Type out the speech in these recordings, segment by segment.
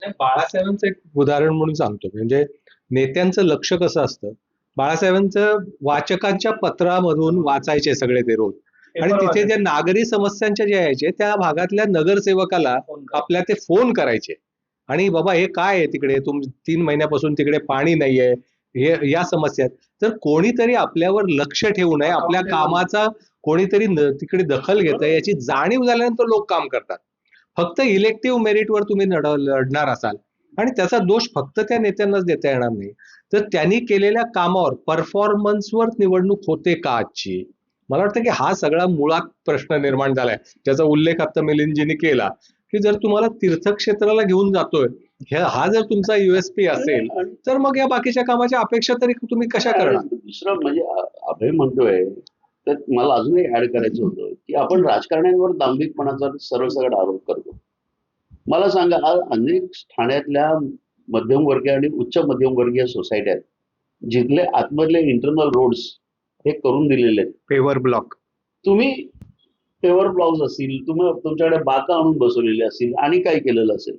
नाही, बाळासाहेबांचं एक उदाहरण म्हणून सांगतो. म्हणजे नेत्यांचं लक्ष कसं असतं. बाळासाहेबांचं वाचकांच्या पत्रामधून वाचायचे सगळे ते रोज. आणि तिथे ज्या नागरी समस्यांच्या ज्या यायचे त्या भागातल्या नगरसेवकाला आपल्या ते फोन करायचे. आणि बाबा हे काय आहे तिकडे, 3 महिन्यापासून तिकडे पाणी नाहीये, हे या समस्या आहेत. तर कोणीतरी आपल्यावर लक्ष ठेवू नये, आपल्या कामाचा कोणीतरी तिकडे दखल घेत याची जाणीव झाल्यानंतर लोक काम करतात. फक्त इलेक्टिव्ह मेरिटवर तुम्ही लढणार असाल आणि त्याचा दोष फक्त त्या नेत्यांनाच देता येणार नाही. तर त्यांनी केलेल्या कामावर, परफॉर्मन्सवर निवडणूक होते का आजची? मला वाटतं की हा सगळा मुळात प्रश्न निर्माण झालाय. त्याचा उल्लेख आता मिलिंदजींनी केला, की जर तुम्हाला तीर्थक्षेत्राला घेऊन जातोय, हा जर तुमचा युएसपी असेल, तर मग या बाकीच्या कामाच्या अपेक्षा तरी तुम्ही कशा करणार? दुसरं म्हणजे अभय म्हणतोय, तर मला अजूनही ऍड करायचं होतं की आपण राजकारण्यांवर दांभिकपणाचा सरळ आरोप करतो. मला सांगा, आज अनेक ठाण्यातल्या मध्यमवर्गीय आणि उच्च मध्यमवर्गीय सोसायट्या आहेत, जिथले आतमधले इंटरनल रोड्स हे करून दिलेले आहेत. पेवर ब्लॉक, तुम्ही पेवर ब्लॉक्स असतील, तुम्ही तुमच्याकडे बाका आणून बसवलेले असतील आणि काय केलेलं असेल,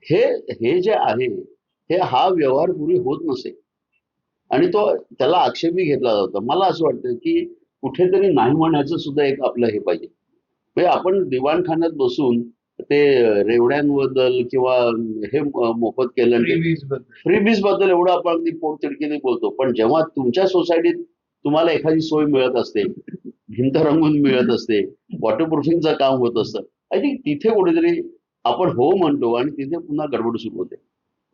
हे हे जे आहे हे हा व्यवहार पूर्वी होत नसे आणि तो त्याला आक्षेपही घेतला जातो. मला असं वाटतं की कुठेतरी नाही म्हणायचं सुद्धा एक आपलं हे पाहिजे. म्हणजे आपण दिवाणखान्यात बसून ते रेवड्यांबद्दल किंवा हे मोफत केलं फ्रीबीज बद्दल एवढं आपण अगदी पोटतिडकीने बोलतो, पण जेव्हा तुमच्या सोसायटीत तुम्हाला एखादी सोय मिळत असते, भिंत रंगून मिळत असते, वॉटरप्रूफिंगचं काम होत असतं, आय थिंक तिथे कुठेतरी आपण हो म्हणतो आणि तिथे पुन्हा गडबड सुरू होते.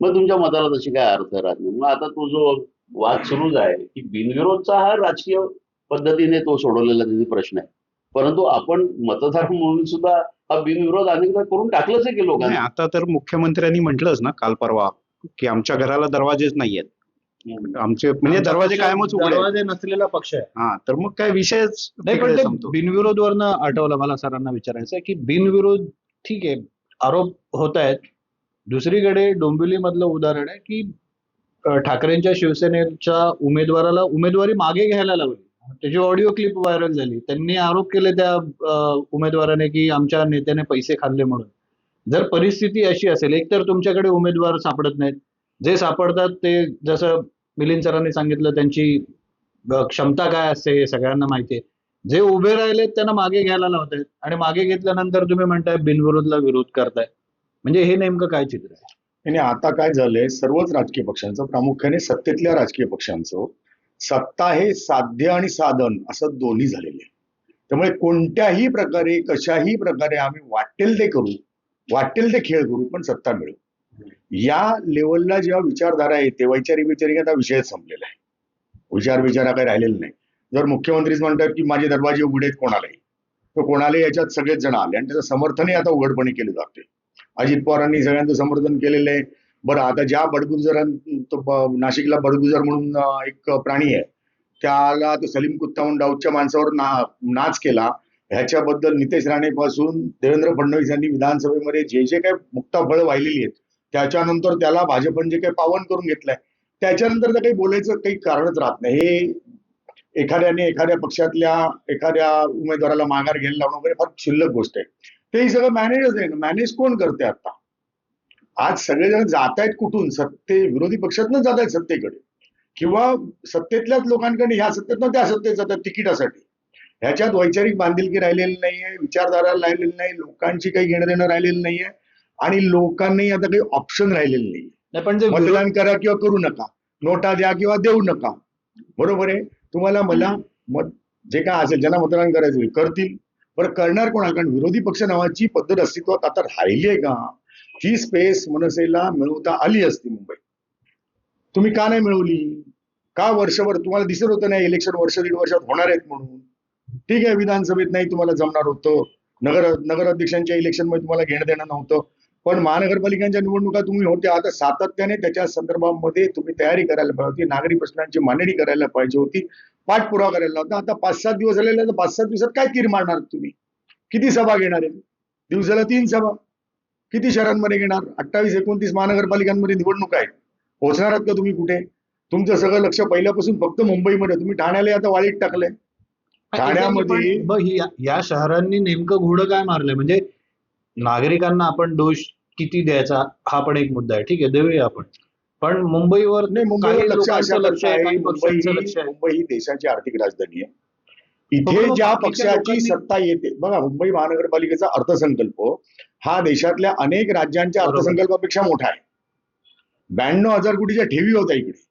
मग तुमच्या मताला तशी काय अर्थ राहत नाही. मग आता तो जो वाद सुरूच आहे की बिनविरोधचा हा राजकीय पद्धतीने तो सोडवलेला तिथे प्रश्न आहे, परंतु आपण मतदार म्हणून सुद्धा हा बिनविरोध अनेकदा करून टाकलंच आहे की लोकांनी. आता तर मुख्यमंत्र्यांनी म्हटलंच ना काल परवा की आमच्या घराला दरवाजेच नाहीयेत, आमचे म्हणजे दरवाजे कायमच उघडे आहेत. दरवाजे नसलेला पक्ष आहे. हा, तर मग काय विषयच नाही, पण तिकडे ते संपतो. बिनविरोध वरनं आठवलं मला सरांना विचारायचं आहे की बिनविरोध ठीक आहे, आरोप होत आहेत. दुसरीकडे डोंबिवली मधलं उदाहरण आहे की ठाकरेंच्या शिवसेनेच्या उमेदवाराला उमेदवारी मागे घ्यायला लावली, त्याची ऑडिओ क्लिप व्हायरल झाली. त्यांनी आरोप केले त्या उमेदवाराने की आमच्या नेत्याने पैसे खाल्ले म्हणून. जर परिस्थिती अशी असेल, एकतर तुमच्याकडे उमेदवार सापडत नाहीत, जे सापडतात ते जसं मिलिंद सरांनी सांगितलं त्यांची क्षमता काय असते हे सगळ्यांना माहिती आहे. जे उभे राहिले त्यांना मागे घ्यायला लावतायत आणि मागे घेतल्यानंतर तुम्ही म्हणताय बिनविरोधला विरोध करताय. म्हणजे हे नेमकं काय चित्र आहे? आणि आता काय झालंय, सर्वच राजकीय पक्षांचं, प्रामुख्याने सत्तेतल्या राजकीय पक्षांचं, सत्ता हे साध्य आणि साधन असं दोन्ही झालेले आहे. त्यामुळे कोणत्याही प्रकारे कशाही प्रकारे आम्ही वाटेल ते करू, वाटेल ते खेळ करू, पण सत्ता मिळू, या लेवलला जेव्हा विचारधारा येते, वैचारिक आता विषयच संपलेला आहे. विचारा काही राहिलेला नाही. जर मुख्यमंत्रीच म्हणतात की माझे दरवाजे उघडेत कोणालाही, तर कोणालाही याच्यात सगळेच जण आले आणि त्याचं समर्थनही आता उघडपणे केलं जाते. अजित पवारांनी सगळ्यांचं समर्थन केलेलं आहे. बरं, आता ज्या नाशिकला बडगुजर म्हणून एक प्राणी आहे, त्याला तो सलीम कुत्ता म्हणून डाऊच्या माणसावर नाच केला, ह्याच्याबद्दल नितेश राणे पासून देवेंद्र फडणवीस यांनी विधानसभेमध्ये जे जे काही मुक्ताफळं वाहिलेली आहेत, त्याच्यानंतर त्याला भाजपने जे काही पावन करून घेतलंय, त्याच्यानंतर तर काही बोलायचं काही कारणच राहत नाही. हे एखाद्याने एखाद्या पक्षातल्या एखाद्या उमेदवाराला माघार घ्यायला लावणं वगैरे फार क्षुल्लक गोष्ट आहे. ते सगळं मॅनेजच आहे. मॅनेज कोण करते आता? आज सगळेजण जात आहेत कुठून? विरोधी पक्षातनं जात आहेत सत्तेकडे, किंवा सत्तेतल्याच लोकांकडे ह्या सत्तेतनं त्या सत्तेत जातात तिकिटासाठी. ह्याच्यात वैचारिक बांधिलकी राहिलेली नाहीये, विचारधारा राहिलेली नाही, लोकांची काही घेणं देणं राहिलेलं नाहीये आणि लोकांनाही आता काही ऑप्शन राहिलेलं नाहीये. नाही, पण जे मतदान करा किंवा करू नका, नोटा द्या किंवा देऊ नका, बरोबर आहे. तुम्हाला मला जे काय असेल, ज्यांना मतदान करायचं करतील, बरं करणार कोणाला? कारण विरोधी पक्ष नावाची पद्धत अस्तित्वात आता राहिली आहे का? ही स्पेस मनसेला मिळवता आली असती मुंबईत, तुम्ही का नाही मिळवली? का वर्षभर तुम्हाला दिसत होतं नाही इलेक्शन वर्ष दीड वर्षात होणार आहेत म्हणून? ठीक आहे, विधानसभेत नाही तुम्हाला जमणार होतं, नगर अध्यक्षांच्या इलेक्शन मध्ये तुम्हाला घेणं देणं नव्हतं, पण महानगरपालिकांच्या निवडणुका तुम्ही होत्या. आता सातत्याने त्याच्या संदर्भामध्ये तुम्ही तयारी करायला पाहिजे होती, नागरी प्रश्नांची मांडणी करायला पाहिजे होती, पाठपुरावा करायला होता. आता 5-7 दिवस झालेले, तर 5-7 दिवसात काय तीर मारणार तुम्ही? किती सभा घेणार आहे? दिवसाला 3 सभा. किती शहरांमध्ये घेणार? 28-29 महानगरपालिकांमध्ये निवडणूक आहेत. पोहोचणार आहात का तुम्ही कुठे? तुमचं सगळं लक्ष पहिल्यापासून फक्त मुंबईमध्ये. तुम्ही ठाण्याला आता वाळीत टाकलंय. ठाण्यामध्ये या शहरांनी नेमकं घोडं काय मारलंय? म्हणजे नागरिकांना आपण दोष किती द्यायचा हा पण एक मुद्दा आहे. ठीक आहे, देऊया आपण. पण मुंबईवर नाही, मुंबईवर काही लक्ष अशा लोकांचं लक्ष करता आहे, आहे, काही मुंबई पक्षांचं लक्ष आहे. मुंबई ही देशाची आर्थिक राजधानी आहे. पण इथे मग ज्या बाकीच्या पक्षाची लोकांनी- सत्ता येते बघा, मुंबई महानगरपालिकेचा अर्थसंकल्प हा देशातल्या अनेक राज्यांच्या बरोबर. अर्थसंकल्पापेक्षा मोठा आहे. 92,000 कोटीच्या ठेवी होत्या इकडे.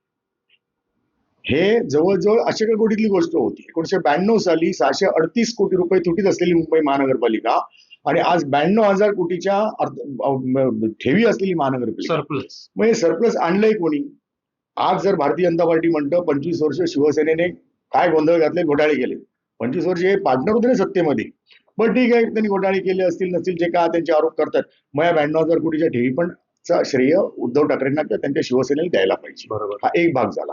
हे जवळजवळ 80 कोटीतली गोष्ट होती. 1992 साली 638 कोटी रुपये तुटीत असलेली मुंबई महानगरपालिका आणि आज 92,000 कोटीच्या ठेवी असलेली महानगरपालिका. सरप्लस. मग हे सरप्लस आणलंय कोणी? आज जर भारतीय जनता पार्टी म्हणतं 25 वर्ष शिवसेनेने काय गोंधळ घातले, घोटाळे केले. 25 वर्ष हे पार्टनर होते ना सत्तेमध्ये. पण ठीक आहे, त्यांनी घोटाळे केले असतील नसतील जे का त्यांचे आरोप करतात, मग या 92,000 कोटीच्या ठेवी पण चा श्रेय उद्धव ठाकरेंना किंवा त्यांच्या शिवसेनेला द्यायला पाहिजे. बरोबर. हा एक भाग झाला.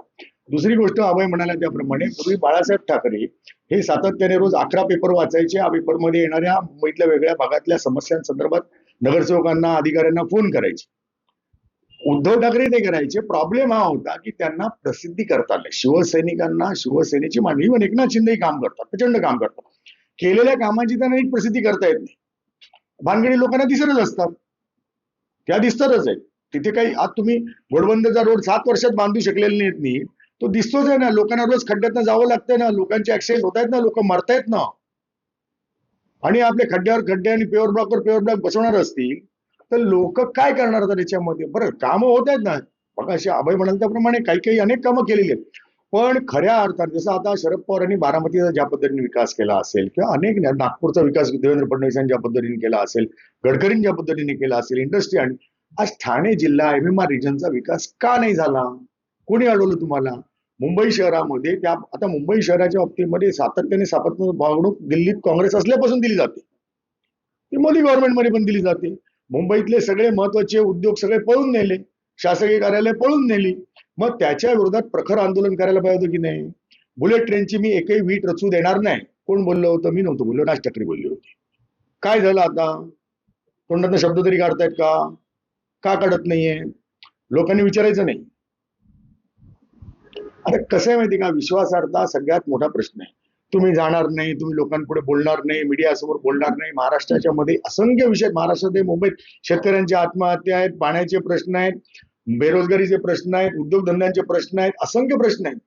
दुसरी गोष्ट अभय म्हणाला त्याप्रमाणे पूर्वी बाळासाहेब ठाकरे हे सातत्याने रोज 11 पेपर वाचायचे. या पेपरमध्ये येणाऱ्या मुंबईतल्या वेगळ्या भागातल्या समस्यांसंदर्भात नगरसेवकांना अधिकाऱ्यांना फोन करायचे. उद्धव ठाकरे ते करायचे. प्रॉब्लेम हा होता की त्यांना प्रसिद्धी करता आली. शिवसैनिकांना शिवसेनेची मांडणी पण एकनाथ शिंदेही काम करतात, प्रचंड काम करतात. केलेल्या कामाची त्यांना एक प्रसिद्धी करता येत नाही. भानगडी लोकांना दिसतच असतात, त्या दिसतातच आहेत. तिथे काही आज तुम्ही घोडबंदरचा रोड 7 वर्षात बांधू शकलेले नाहीत मी, तो दिसतोच आहे ना. लोकांना रोज खड्ड्यातनं जावं लागतंय ना, लोकांचे ऍक्सिडेंट होत आहेत ना, लोक मरतायत ना. आणि आपले खड्ड्यावर खड्डे आणि पेवर ब्लॉक बसवणार असतील तर लोक काय करणार आता त्याच्यामध्ये? बरं, कामं होत आहेत ना, बघा असे अभय म्हणाल त्याप्रमाणे काही काही अनेक कामं केलेली आहेत. पण खऱ्या अर्थात जसं आता शरद पवार यांनी बारामतीचा ज्या पद्धतीने विकास केला असेल किंवा अनेक नागपूरचा विकास देवेंद्र फडणवीसांनी ज्या पद्धतीने केला असेल, गडकरींनी ज्या पद्धतीने केला असेल, इंडस्ट्री आणि आज ठाणे जिल्हा MMR रिजनचा विकास का नाही झाला? कोणी अडवलं तुम्हाला? मुंबई शहरामध्ये त्या आता मुंबई शहराच्या बाबतीमध्ये सातत्याने वागणूक दिल्लीत काँग्रेस असल्यापासून दिली जाते, ती मोदी गव्हर्नमेंटमध्ये पण दिली जाते. मुंबईतले सगळे महत्वाचे उद्योग सगळे पळून नेले, शासकीय कार्यालय पळून नेली. मग त्याच्या विरोधात प्रखर आंदोलन करायला पाहिजे की नाही? बुलेट ट्रेनची मी एकही वीट रचू देणार नाही. कोण बोललं होतं? मी नव्हतो बोललो, राज ठाकरे बोलले होते. काय झालं आता? तोंडातनं शब्द तरी काढतायत का? का काढत नाहीये? लोकांनी विचारायचं नाही. आता कसं आहे माहिती का, विश्वासार्हता सगळ्यात मोठा प्रश्न आहे. तुम्ही जाणार नाही, तुम्ही लोकांपुढे बोलणार नाही, मीडियासमोर बोलणार नाही. महाराष्ट्राच्या मध्ये असंख्य विषय, महाराष्ट्रात मुंबईत शेतकऱ्यांच्या आत्महत्या आहेत, पाण्याचे प्रश्न आहेत, बेरोजगारीचे प्रश्न आहेत, उद्योगधंद्यांचे प्रश्न आहेत, असंख्य प्रश्न आहेत.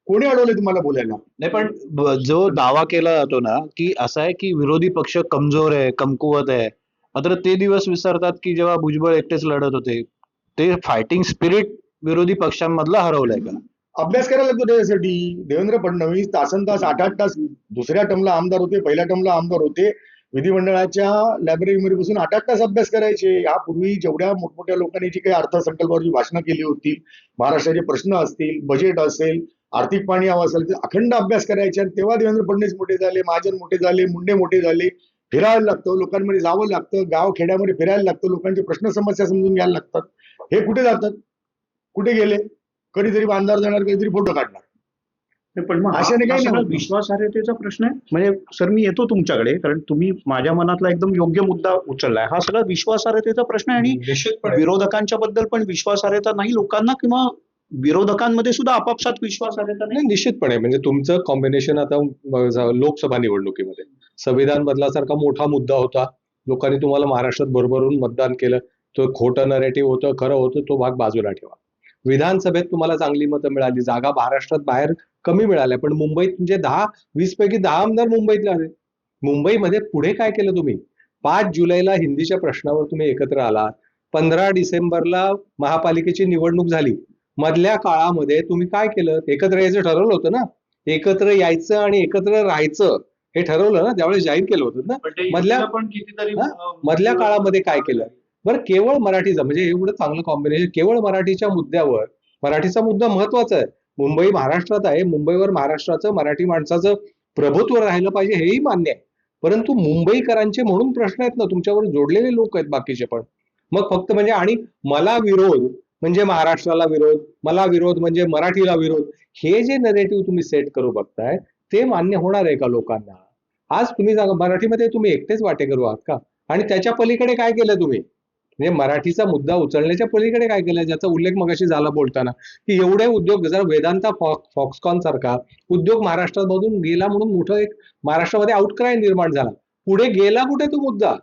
कोणी अडवले तुम्हाला बोलायला? नाही, पण जो दावा केला जातो ना की असा आहे की विरोधी पक्ष कमजोर आहे, कमकुवत आहे, मात्र ते दिवस विसरतात की जेव्हा भुजबळ एकटेच लढत होते. ते फायटिंग स्पिरिट विरोधी पक्षांमधला हरवलंय का? अभ्यास करायला लागतो त्याच्यासाठी. देवेंद्र फडणवीस तासन-तास 8-8 तास दुसऱ्या टर्मला आमदार होते, पहिल्या टर्मला आमदार होते, विधिमंडळाच्या लायब्ररीमध्ये बसून 8-8 तास अभ्यास करायचे. यापूर्वी जेवढ्या मोठमोठ्या लोकांनी जी काही अर्थसंकल्पावरची भाषणं केली होती, महाराष्ट्राचे प्रश्न असतील, बजेट असेल, आर्थिक पाणी हवं असेल, तर अखंड अभ्यास करायचे. आणि तेव्हा देवेंद्र फडणवीस मोठे झाले, महाजन मोठे झाले, मुंडे मोठे झाले. फिरायला लागतं, लोकांमध्ये जावं लागतं, गाव खेड्यामध्ये फिरायला लागतं, लोकांचे प्रश्न समस्या समजून घ्यायला लागतात. हे कुठे जातात? कुठे गेले? कधीतरी बांधार जाणार, कधीतरी फोटो काढणार. पण मग अशाने काही हा नाही सगळा होत. विश्वासार्हतेचा प्रश्न आहे. म्हणजे सर, मी येतो तुमच्याकडे, कारण तुम्ही माझ्या मनातला एकदम योग्य मुद्दा उचललाय. हा सगळा विश्वासार्हतेचा प्रश्न आहे आणि निश्चितपणे विरोधकांच्या बद्दल पण विश्वासार्हता नाही लोकांना, किंवा विरोधकांमध्ये सुद्धा आपापसात विश्वासार्हता नाही. नाही, निश्चितपणे म्हणजे तुमचं कॉम्बिनेशन आता लोकसभा निवडणुकीमध्ये संविधान बदलासारखा मोठा मुद्दा होता. लोकांनी तुम्हाला महाराष्ट्रात भरभरून मतदान केलं. तो खोटं नरेटिव्ह होतं, खरं होतं, तो भाग बाजूला ठेवा. विधानसभेत तुम्हाला चांगली मतं मिळाली, जागा महाराष्ट्रात बाहेर कमी मिळाल्या, पण मुंबईत म्हणजे 10-20 पैकी 10 आमदार मुंबईतले आले. मुंबईमध्ये पुढे काय केलं तुम्ही? 5 जुलैला हिंदीच्या प्रश्नावर तुम्ही एकत्र आलात. 15 डिसेंबरला महापालिकेची निवडणूक झाली. मधल्या काळामध्ये तुम्ही काय केलं? एकत्र यायचं ठरवलं होतं ना, एकत्र यायचं आणि एकत्र राहायचं हे ठरवलं ना, त्यावेळेस जाहीर केलं होतं ना. मधल्या- पण कितीतरी मधल्या काळामध्ये काय केलं? बरं, केवळ मराठीचं म्हणजे एवढं चांगलं कॉम्बिनेशन, केवळ मराठीच्या मुद्द्यावर, मराठीचा मुद्दा महत्वाचा आहे. मुंबई महाराष्ट्रात आहे, मुंबईवर महाराष्ट्राचं, मराठी माणसाचं प्रभुत्व राहिलं पाहिजे, हेही मान्य आहे. परंतु मुंबईकरांचे म्हणून प्रश्न आहेत ना, तुमच्यावर जोडलेले लोक आहेत बाकीचे पण. मग फक्त म्हणजे आणि मला विरोध म्हणजे महाराष्ट्राला विरोध, मला विरोध म्हणजे मराठीला विरोध, हे जे नरेटिव्ह तुम्ही सेट करू बघताय ते मान्य होणार आहे का लोकांना? आज तुम्ही सांगा, मराठीमध्ये तुम्ही एकटेच वाटेकरू आहात का? आणि त्याच्या पलीकडे काय केलं तुम्ही? म्हणजे मराठीचा मुद्दा उचलण्याच्या पलीकडे काय केलं, ज्याचा उल्लेख मगाशी झाला बोलताना, की एवढे उद्योग, जर वेदांता फॉक्सकॉन सारखा उद्योग महाराष्ट्रामधून गेला म्हणून मोठं एक महाराष्ट्रामध्ये आउटक्राय निर्माण झाला. पुढे गेला कुठे तो मुद्दा?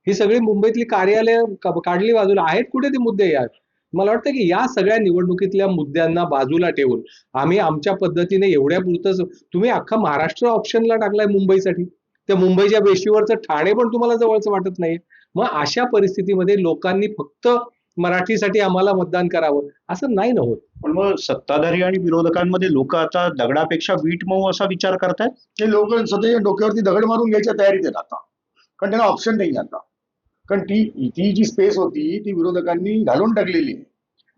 ही सगळी मुंबईतली कार्यालय काढली बाजूला. आहेत कुठे ते मुद्दे यार? मला वाटतं की या सगळ्या निवडणुकीतल्या मुद्द्यांना बाजूला ठेवून आम्ही आमच्या पद्धतीने एवढ्या पुरतच, तुम्ही अख्खा महाराष्ट्र ऑप्शनला टाकलाय मुंबईसाठी, त्या मुंबईच्या वेशीवरचं ठाणे पण तुम्हाला जवळचं वाटत नाही. मग अशा परिस्थितीमध्ये लोकांनी फक्त मराठीसाठी आम्हाला मतदान करावं असं नाही ना होत. पण मग सत्ताधारी आणि विरोधकांमध्ये लोक आता दगडापेक्षा वीट मऊ असा विचार करतायत. ते लोक स्वतःच्या डोक्यावरती दगड मारून घ्यायच्या तयारीत आहेत आता, कारण त्यांना ऑप्शन नाही आता. कारण ती जी स्पेस होती ती विरोधकांनी घालून टाकलेली आहे.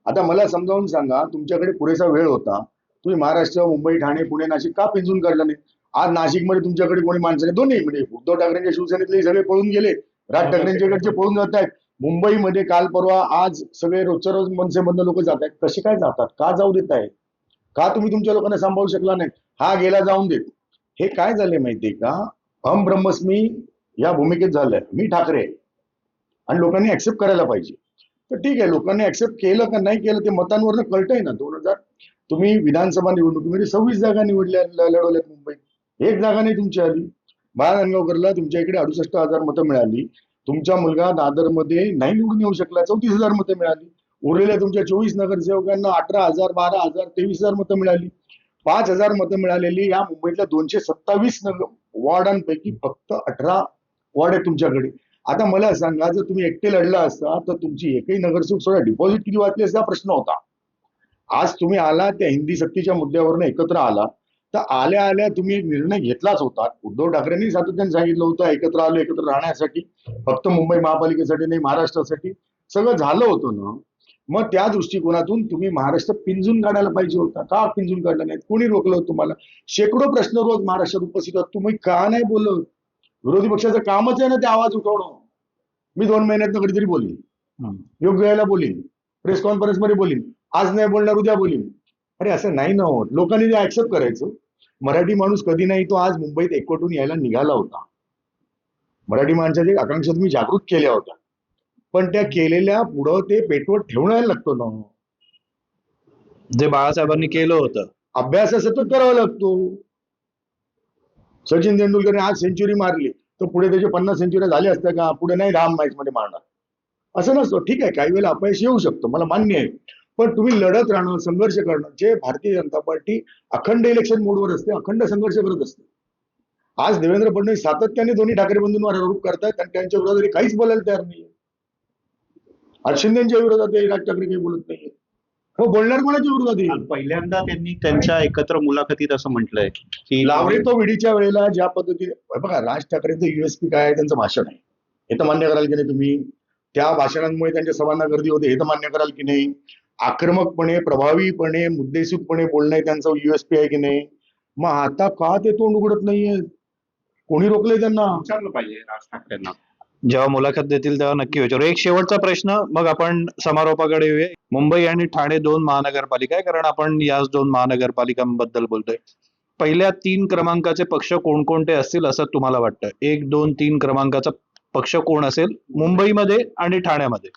आता मला समजावून सांगा, तुमच्याकडे पुरेसा वेळ होता, तुम्ही महाराष्ट्र, मुंबई, ठाणे, पुणे, नाशिक का पिंजून काढलं नाही? आज नाशिकमध्ये तुमच्याकडे कोणी माणसं नाही, दोन्ही म्हणजे उद्धव ठाकरेंच्या शिवसेनेतले सगळे पळून गेले, राज ठाकरेंच्याकडचे पळून जात आहेत. मुंबईमध्ये काल परवा आज सगळे रोजच्या रोज मनसेमधनं लोक जात आहेत. कसे काय जातात? का जाऊ देत आहेत? का तुम्ही तुमच्या लोकांना सांभाळू शकला नाही? हा गेला जाऊन देत. हे काय झालंय माहितीये का? हम ब्रह्मस्मी या भूमिकेत झालंय, मी ठाकरे आहे. आणि लोकांनी ऍक्सेप्ट करायला पाहिजे. तर ठीक आहे, लोकांनी ऍक्सेप्ट केलं का नाही केलं ते मतांवरनं कळतंय ना. 2000 तुम्ही विधानसभा निवडणुकीमध्ये 26 जागा लढवल्यात मुंबईत, एक जागा नाही तुमची आली. बाळगंगावकरला तुमच्या इकडे 68,000 मतं मिळाली. तुमचा मुलगा दादरमध्ये नाही निवडून येऊ शकला, 34,000 मतं मिळाली. उरलेल्या तुमच्या 24 नगरसेवकांना 18,000, 12,000, 23,000 मतं मिळाली. 5,000 मतं मिळालेली या मुंबईतल्या 227 वॉर्डांपैकी फक्त 18 वॉर्ड आहेत तुमच्याकडे. आता मला सांगा, जर तुम्ही एकटे लढला असता तर तुमची एकही नगरसेवक सोडा डिपॉझिट किती वाचली असता प्रश्न होता. आज तुम्ही आला त्या हिंदी सक्तीच्या मुद्द्यावरनं एकत्र आला, तर आल्या आल्या तुम्ही एक निर्णय घेतलाच होता. उद्धव ठाकरेंनी सातत्याने सांगितलं होतं एकत्र आलो एकत्र राहण्यासाठी, फक्त मुंबई महापालिकेसाठी नाही महाराष्ट्रासाठी. सगळं झालं होतं ना. मग त्या दृष्टिकोनातून तुम्ही महाराष्ट्र पिंजून काढायला पाहिजे होता. का पिंजून काढला नाही? कोणी रोखलं होतं तुम्हाला? शेकडो प्रश्न रोज महाराष्ट्रात उपस्थित होतात, तुम्ही का नाही बोलत? विरोधी पक्षाचं कामच आहे ना ते आवाज उठवणं. मी 2 महिन्यात कधीतरी बोलीन, योग्य वेळेला बोलीन, प्रेस कॉन्फरन्स मध्ये बोलीन, आज नाही बोलणार उद्या बोलीन. अरे असं नाही ना होत. लोकांनी ते ऍक्सेप्ट करायचं. मराठी माणूस कधी नाही तो आज मुंबईत एकवटून यायला निघाला होता. मराठी माणसाच्या आकांक्षा तुम्ही जागृत केल्या होत्या, पण त्या केलेल्या पुढं ते पेटवत ठेवण्याला लागतो ना. जे बाळासाहेबांनी केलं होतं. अभ्यास सतत करावा लागतो. सचिन तेंडुलकरने आज सेंचुरी मारली तर पुढे त्याचे 50 सेंचुऱ्या झाल्या असत्या का? पुढे नाही 10 मॅच मध्ये मारणार असं नसतं. ठीक आहे, काही वेळेला अपयश येऊ शकतं, मला मान्य आहे. पण तुम्ही लढत राहणं, संघर्ष करणं, जे भारतीय जनता पार्टी अखंड इलेक्शन मोडवर असते, अखंड संघर्ष करत असते. आज देवेंद्र फडणवीस सातत्याने दोन्ही ठाकरे बंधूंवर आरोप करतायत आणि त्यांच्या विरोधात काहीच बोलायला तयार नाहीये. आज शिंदेच्या विरोधात राज ठाकरे काही बोलत नाहीये. हो, बोलणार कोणाच्या विरोधात आहे? पहिल्यांदा त्यांनी त्यांच्या एकत्र मुलाखतीत असं म्हटलंय की लावरे तो विडीच्या वेळेला ज्या पद्धतीने बघा, राज ठाकरेंचं युएसपी काय आहे? त्यांचं भाषण आहे. हे तर मान्य कराल की नाही तुम्ही? त्या भाषणांमुळे त्यांच्या सभांना गर्दी होते, हे तर मान्य कराल की नाही? आक्रमकपणे, प्रभावीपणे, मुद्देसूदपणे बोलणं हे त्यांचं युएसपी आहे की नाही? मग आता का ते तोंड उघडत नाहीये? कोणी रोखलंय त्यांना? विचारलं पाहिजे राज ठाकरेंना. जेव्हा मुलाखत देतील तेव्हा नक्की विचारू. एक शेवटचा प्रश्न, मग आपण समारोपाकडे येऊया. मुंबई आणि ठाणे 2 महानगरपालिका आहे, कारण आपण याच 2 महानगरपालिकांबद्दल बोलतोय. पहिल्या 3 क्रमांकाचे पक्ष कोणकोणते असतील असं तुम्हाला वाटतं? 1, 2, 3 क्रमांकाचा पक्ष कोण असेल मुंबईमध्ये आणि ठाण्यामध्ये?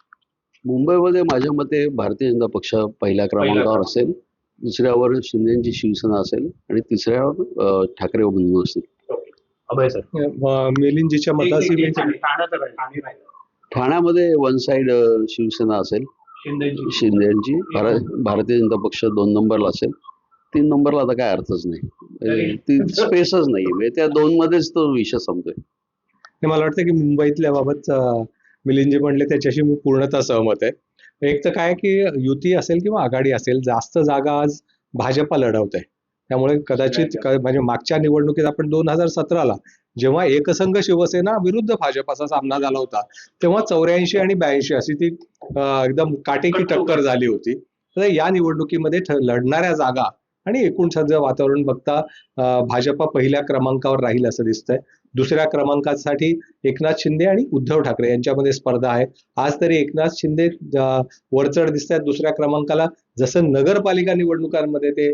मुंबईमध्ये माझ्या मते भारतीय जनता पक्ष पहिल्या क्रमांकावर असेल, दुसऱ्यावर शिंदेची शिवसेना असेल आणि तिसऱ्यावर ठाकरे बंधू असतील. अभय सर. मिलिंदजीच्या मताशी ठाण्यामध्ये वन साइड शिवसेना असेल, शिंदेची. भारतीय जनता पक्ष 2 नंबरला असेल. 3 नंबरला आता काय अर्थच नाही, ती स्पेसच नाही. म्हणजे त्या 2 मध्येच तो विषय संपतोय. मला वाटतं की मुंबईतल्या बाबत मिलिंदजी म्हणले त्याच्याशी मी पूर्णतः सहमत आहे. एक तर काय की युती असेल किंवा आघाडी असेल, जास्त जागा आज भाजपा लढवत आहे. त्यामुळे कदाचित म्हणजे मागच्या निवडणुकीत आपण 2017ला जेव्हा एकसंघ शिवसेना विरुद्ध भाजपाचा सामना झाला होता, तेव्हा 84 आणि 82 अशी ती एकदम काटेकी टक्कर झाली होती. तर या निवडणुकीमध्ये लढणाऱ्या जागा आणि एकूण सध्या वातावरण बघता भाजपा पहिल्या क्रमांकावर राहील असं दिसतंय. दुसऱ्या क्रमांकासाठी एकनाथ शिंदे आणि उद्धव ठाकरे यांच्यामध्ये स्पर्धा आहे. आज तरी एकनाथ शिंदे वरचढ दिसत आहेत दुसऱ्या क्रमांकाला. जसं नगरपालिका निवडणुकांमध्ये ते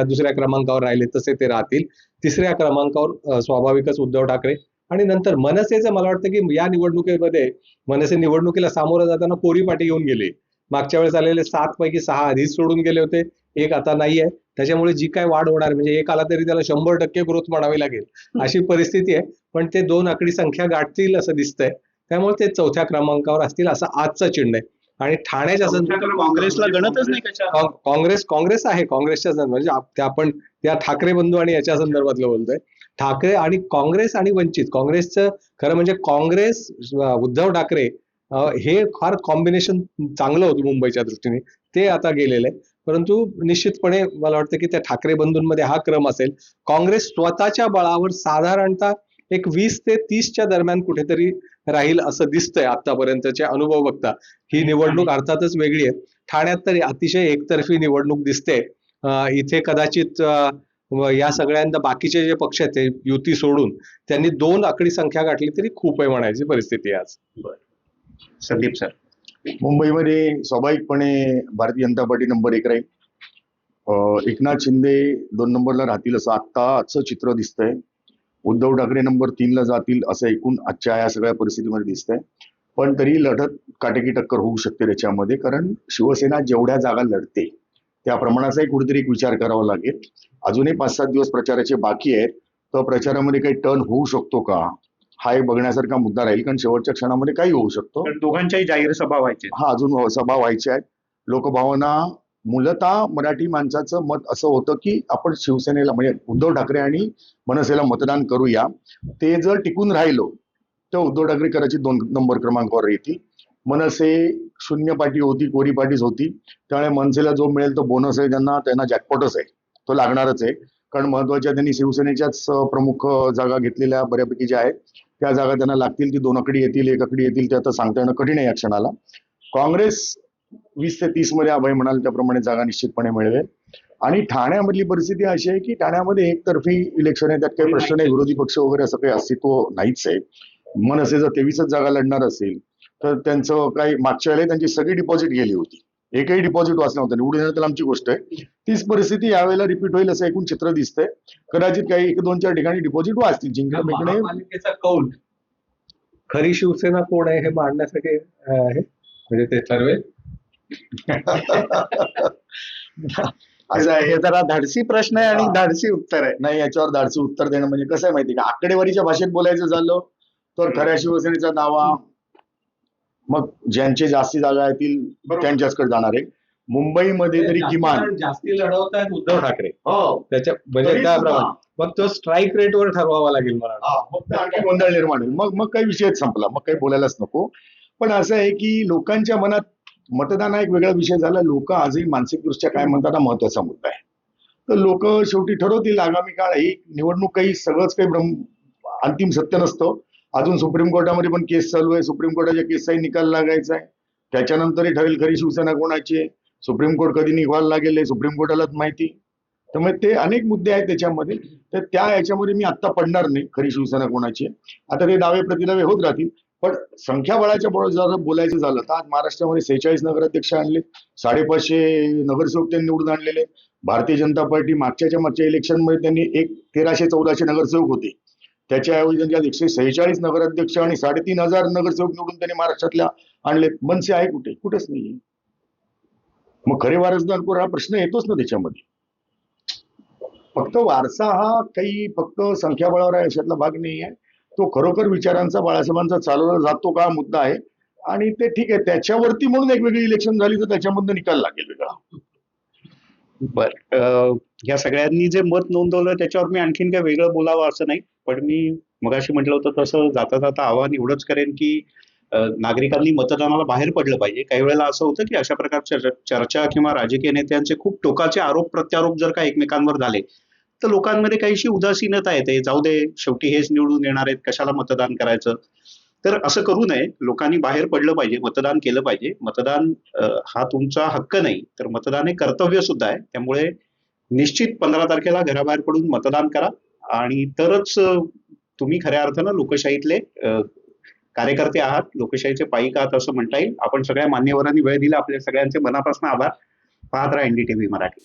दुसऱ्या क्रमांकावर राहिले तसे ते राहतील. तिसऱ्या क्रमांकावर स्वाभाविकच उद्धव ठाकरे आणि नंतर मनसेचं मला वाटतं की या निवडणुकीमध्ये मनसे निवडणुकीला सामोरं जाताना कोरी पाठी घेऊन गेले. मागच्या वेळेस आलेले 7 पैकी 6 आधीच सोडून गेले होते, एक आता नाहीये. त्याच्यामुळे जी काय वाढ होणार म्हणजे एक आला तरी त्याला 100% ग्रोथ म्हणावी लागेल अशी परिस्थिती आहे. पण ते 2 आकडी संख्या गाठतील असं दिसतंय. त्यामुळे ते चौथ्या क्रमांकावर असतील असं आजचं चिन्ह आहे. आणि ठाण्याच्या संदर्भात काँग्रेसला गणतच नाही कशा. काँग्रेस आहे, काँग्रेसच्या संदर्भात म्हणजे आपण त्या ठाकरे बंधू आणि याच्या संदर्भातलं बोलतोय. ठाकरे आणि काँग्रेस आणि वंचित, काँग्रेसचं खरं म्हणजे काँग्रेस उद्धव ठाकरे हे फार कॉम्बिनेशन चांगलं होतं मुंबईच्या दृष्टीने, ते आता गेलेलं आहे. परंतु निश्चितपणे मला वाटतं की त्या ठाकरे बंधूंमध्ये हा क्रम असेल. काँग्रेस स्वतःच्या बळावर साधारणतः एक 20 ते 30च्या दरम्यान कुठेतरी राहील असं दिसतंय आतापर्यंतचे अनुभव बघता. ही निवडणूक अर्थातच वेगळी आहे. ठाण्यात तरी अतिशय एकतर्फी निवडणूक दिसते. इथे कदाचित या सगळ्यांना बाकीचे जे पक्ष आहेत ते युती सोडून त्यांनी 2 आकडी संख्या गाठली तरी खूप आहे म्हणायची परिस्थिती आहे आज. संदीप सर. मुंबईमध्ये स्वाभाविकपणे भारतीय जनता पार्टी नंबर 1 राहील. एकनाथ शिंदे 2 नंबरला राहतील असं आत्ताचं चित्र दिसतंय. उद्धव ठाकरे नंबर 3ला जातील असं एकूण आजच्या या सगळ्या परिस्थितीमध्ये दिसतंय. पण तरी लढत काटेकी टक्कर होऊ शकते त्याच्यामध्ये, कारण शिवसेना जेवढ्या जागा लढते त्या प्रमाणाचाही कुठेतरी एक विचार करावा लागेल. अजूनही 5-7 दिवस प्रचाराचे बाकी आहेत, तर प्रचारामध्ये काही टर्न होऊ शकतो का हा एक बघण्यासारखा मुद्दा राहील, कारण शेवटच्या क्षणामध्ये काही होऊ शकतो. तर दोघांच्याही जाहीर सभा व्हायची. हा, अजून सभा व्हायच्या आहेत. लोकभावना मूलतः मराठी माणसाचं मत असं होतं की आपण शिवसेनेला म्हणजे उद्धव ठाकरे आणि मनसेला मतदान करूया. ते जर टिकून राहिलो तर उद्धव ठाकरे कदाचित 2 नंबर क्रमांकावर येतील. मनसे शून्य पार्टी होती, कोरी पार्टीच होती, त्यामुळे मनसेला जो मिळेल तो बोनस आहे, त्यांना जॅकपॉटच आहे, तो लागणारच आहे. कारण महत्वाच्या त्यांनी शिवसेनेच्याच प्रमुख जागा घेतलेल्या बऱ्यापैकी ज्या आहेत त्या जागा त्यांना लागतील. ती 2 आकडी येतील, 1 आकडी येतील, ते आता सांगता येणं कठीण आहे या क्षणाला. काँग्रेस 20 ते 30 मध्ये अभय म्हणाल त्याप्रमाणे जागा निश्चितपणे मिळवेल. आणि ठाण्यामधली परिस्थिती अशी आहे की ठाण्यामध्ये एकतर्फी इलेक्शन आहे, त्यात काही प्रश्न नाही, विरोधी पक्ष वगैरे असं काही अस्तित्व नाहीच आहे. मनसे जर 23च जागा लढणार असेल तर त्यांचं काही मागच्या वेळेला त्यांची सगळी डिपॉझिट गेली होती, एकही डिपॉझिट वाचलं नव्हतं, निवडून येणं तर आमची गोष्ट आहे. तीच परिस्थिती यावेळेला रिपीट होईल असं एकूण चित्र दिसतंय. कदाचित काही 1-2-4 ठिकाणी डिपॉझिट वाचतील. जिंकणे महापालिकेचा कौल खरी शिवसेना कोण आहे हे मांडण्यासाठी आहे, म्हणजे ते ठरवेल. असं आहे. हे जरा धाडसी प्रश्न आहे आणि धाडसी उत्तर आहे. नाही, याच्यावर धाडसी उत्तर देणं म्हणजे कसं आहे माहिती का, आकडेवारीच्या भाषेत बोलायचं झालं तर खऱ्या शिवसेनेचा दावा मग ज्यांचे जास्ती जागा येतील त्यांच्याचकडे जाणार आहे. मुंबईमध्ये तरी किमान जास्ती लढवत आहेत उद्धव ठाकरे, हो त्याच्या म्हणजे तरी त्याप्रमाणे सुद्धा. मग तो स्ट्राईक रेटवर ठरवावा लागेल मला वाटतं. मग ते आणखी गोंधळ निर्माण होईल. मग काही विषयच संपला, मग काही बोलायलाच नको. पण असं आहे की लोकांच्या मनात मतदान हा एक वेगळा विषय झाला. लोक आजही मानसिकदृष्ट्या काय म्हणतात हा महत्वाचा मुद्दा आहे. तर लोक शेवटी ठरवतील आगामी काळ. ही निवडणूक काही सगळंच काही अंतिम सत्य नसतं. अजून सुप्रीम कोर्टामध्ये पण केस चालू आहे. सुप्रीम कोर्टाच्या केसचाही निकाल लागायचा आहे. त्याच्यानंतरही ठरेल खरी शिवसेना कोणाची आहे. सुप्रीम कोर्ट कधी निकाल लागेल हे सुप्रीम कोर्टालाच माहिती. त्यामुळे ते अनेक मुद्दे आहेत त्याच्यामध्ये. तर त्या याच्यामध्ये मी आता पडणार नाही खरी शिवसेना कोणाची आहे. आता ते दावे प्रतिदावे होत राहतील. पण संख्याबळाच्या जर बोलायचं झालं तर आज महाराष्ट्रामध्ये 46 नगराध्यक्ष आणले, 550 नगरसेवक त्यांनी निवडून आणलेले. भारतीय जनता पार्टी मागच्या इलेक्शनमध्ये त्यांनी 1314 नगरसेवक होते, त्याच्याऐवजी त्यांच्या 146 नगराध्यक्ष आणि 3500 नगरसेवक निवडून त्यांनी महाराष्ट्रातल्या आणले. मनसे आहे कुठे? कुठेच नाही. मग खरे वारसदार कोण हा प्रश्न येतोच ना त्याच्यामध्ये. फक्त वारसा हा काही फक्त संख्याबळावर आहे अशातला भाग नाही आहे. तो खरोखर विचारांचा बाळासाहेबांचा चालवला जातो का मुद्दा आहे. आणि ते ठीक आहे, त्याच्यावरती म्हणून एक वेगळी इलेक्शन झाली तर त्याच्यामधून निकाल लागेल वेगळा. बर, या सगळ्यांनी जे मत नोंदवलं त्याच्यावर मी आणखीन काय वेगळं बोलावं असं नाही. पण मी मगाशी म्हटलं होतं तसं जाता जाता आवाहन एवढंच करेन की नागरिकांनी मतदानाला बाहेर पडलं पाहिजे. काही वेळेला असं होतं की अशा प्रकारच्या चर्चा किंवा राजकीय नेत्यांचे खूप टोकाचे आरोप प्रत्यारोप जर का एकमेकांवर झाले तर लोकांमध्ये काहीशी उदासीनता येते. जाऊ दे, शेवटी हेच निवडून येणार आहेत, कशाला मतदान करायचं. तर असं करू नये. लोकांनी बाहेर पडलं पाहिजे, मतदान केलं पाहिजे. मतदान हा तुमचा हक्क नाही तर मतदान हे कर्तव्य सुद्धा आहे. त्यामुळे निश्चित 15 तारखेला घराबाहेर पडून मतदान करा आणि तरच तुम्ही खऱ्या अर्थानं लोकशाहीतले कार्यकर्ते आहात, लोकशाहीचे पाईक आहात असं म्हणता येईल. आपण सगळ्या मान्यवरांनी वेळ दिला, आपल्या सगळ्यांचे मनापासून आभार. पाहत राहा NDTV मराठी.